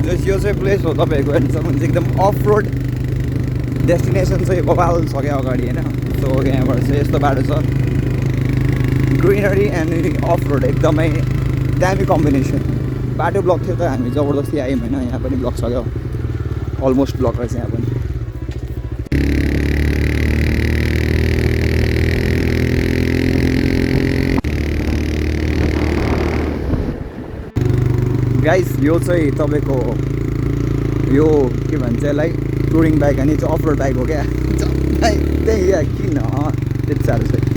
जस यो चाहिँ प्लेस हो तपाईँको हेर्नुहुन्छ एकदम अफ रोड डेस्टिनेसन चाहिँ बबाल छ क्या अगाडि होइन. सो यहाँबाट चाहिँ यस्तो बाटो छ, ग्रिनरी एन्ड अफ रोड एकदमै दामी कम्बिनेसन. बाटो ब्लक थियो त हामी जबरजस्ती आयौँ होइन. यहाँ पनि ब्लक छ क्या, अलमोस्ट ब्लक रहेछ यहाँ पनि. गाइस यो चाहिँ तपाईँको यो के भन्छ यसलाई टुरिङ बाइक अनि चाहिँ अफ रोड बाइक हो क्या. त्यही या किन त्यति साह्रो चाहिँ.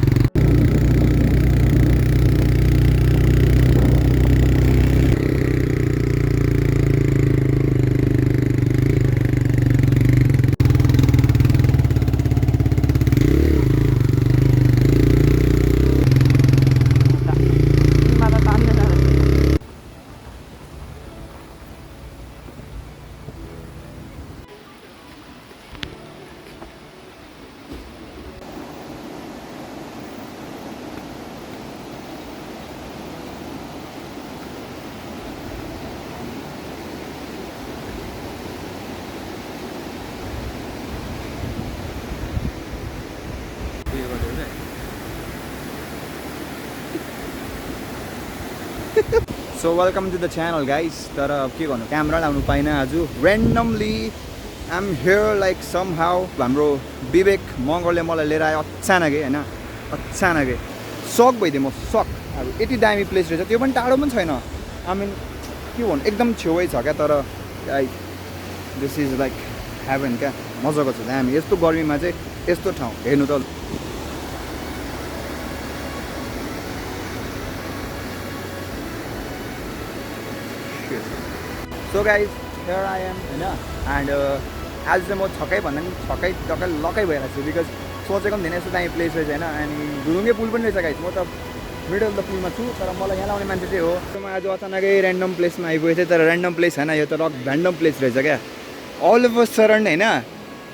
So welcome to the channel guys. तर के गर्नु, क्यामेरा लाउनु पाइनँ आज. Randomly I am here like somehow. हाम्रो विवेक मगरले मलाई लिएर आयो अचानकै होइन, अचानकै सक भइदिएँ म. सक अब यति दामी प्लेस रहेछ, त्यो पनि टाढो पनि छैन. आई मिन के भन्नु एकदम छेउै छ क्या. तर दिस इज लाइक हेभन क्या, मजाको छ दामी. यस्तो गर्मीमा चाहिँ यस्तो ठाउँ हेर्नु त. So guys here I am होइन. एन्ड आज चाहिँ म छक्कै भन्दा पनि छक्कै टक्कै लक्कै भइरहेको छु. बिकज सोचेको पनि थिएन यस्तो दामी प्लेस रहेछ होइन. अनि झुलुङ्गे पुल पनि रहेछ गाइज. म त मिडल अफ द पुलमा छु, तर मलाई यहाँ लाउने मान्छे चाहिँ हो. म आज अचानकै ऱ्यान्डम प्लेसमा आइपुगेको थिएँ. तर ऱ्यान्डम प्लेस होइन, यो त ऱ्यान्डम प्लेस रहेछ क्या. अल ओभर सराउन्ड होइन,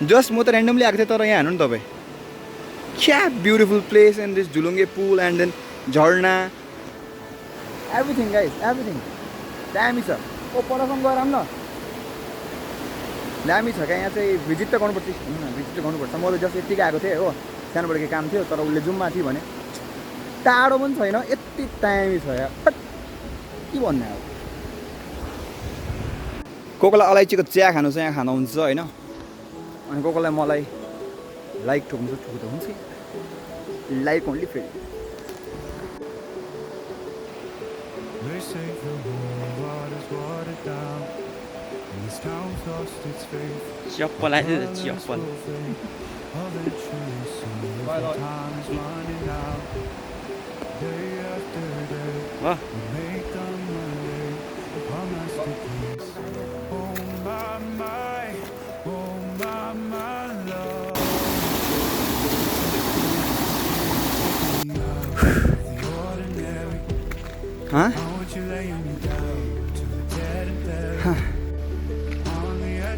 जस्ट म त ऱ्यान्डमली आएको थिएँ. तर यहाँ हेर्नु नि तपाईँ, क्या ब्युटिफुल प्लेस. एन्ड दिस झुलुङ्गे पुल एन्ड देन झर्ना, एभ्रिथिङ गाइज, एभ्रिथिङ दामी छ. ओ परसम्म गएर न दामी छ क्या. यहाँ चाहिँ भिजिट त गर्नुपर्छ, भिजिट त गर्नुपर्छ. म त जस्ट यत्तिकै आएको थिएँ हो, सानोबाट के काम थियो. तर उसले जुममा थियो भने टाढो पनि छैन, यति दामी छ यहाँ. के भन्ने अब. को कोलाई अलैँचीको चिया खानु चाहिँ यहाँ खानु हुन्छ होइन. अनि को कोलाई मलाई लाइक ठोक्नु छ ठोक्दा हुन्छ. लाइक ओन्ली फेरि. चप्पल आयो चप्पल.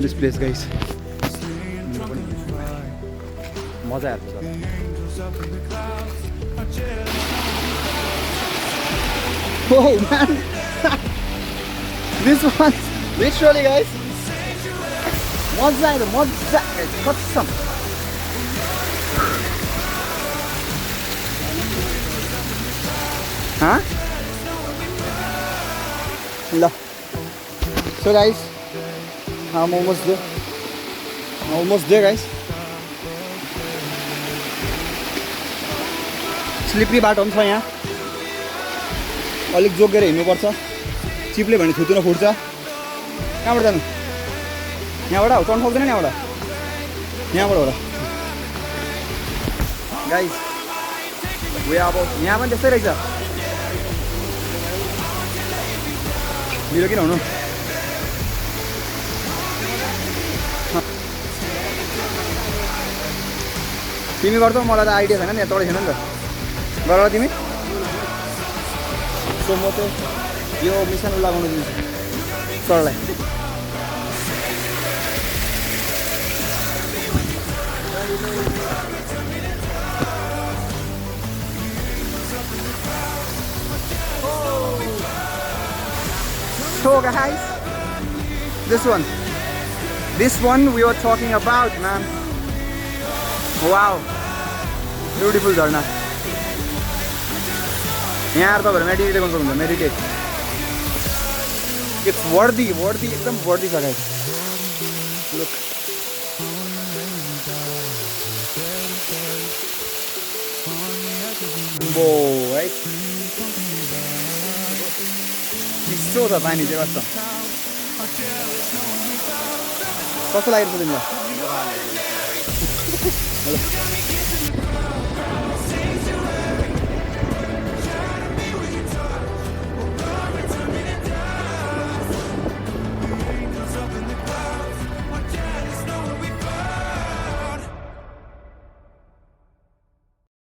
This place guys, मजा आयो. Oh man, this one literally guys, मजा आयो, मजा कसम. ल so guys, I'm almost there guys. Slippery बाटो पनि छ यहाँ, अलिक जोगेर हिँड्नुपर्छ. चिप्ले भने थुतुन फुट्छ. कहाँबाट जानु? यहाँबाट हो, चढ्नु सक्दैन नि यहाँबाट. यहाँबाट होला गाइस. वे अब यहाँ पनि त्यस्तै रहेछ. मेरो किन हुनु. तिमी गर्छौ, मलाई त आइडिया छैन नि, यहाँ चढेको छैन नि त. गर तिमी. सो म चाहिँ यो मिसन लगाउनु दिन्छु सरलाई. So guys, This one we were talking about, man. Wow. Beautiful Jharna. यहाँ meditate गर्नु सक्नुहुन्छ, meditate. It's worthy, एकदम worthy छ guys. Look. Whoa, right? चिसो छ पानी चाहिँ कस्तो कस्तो लागेको छ तिमीलाई?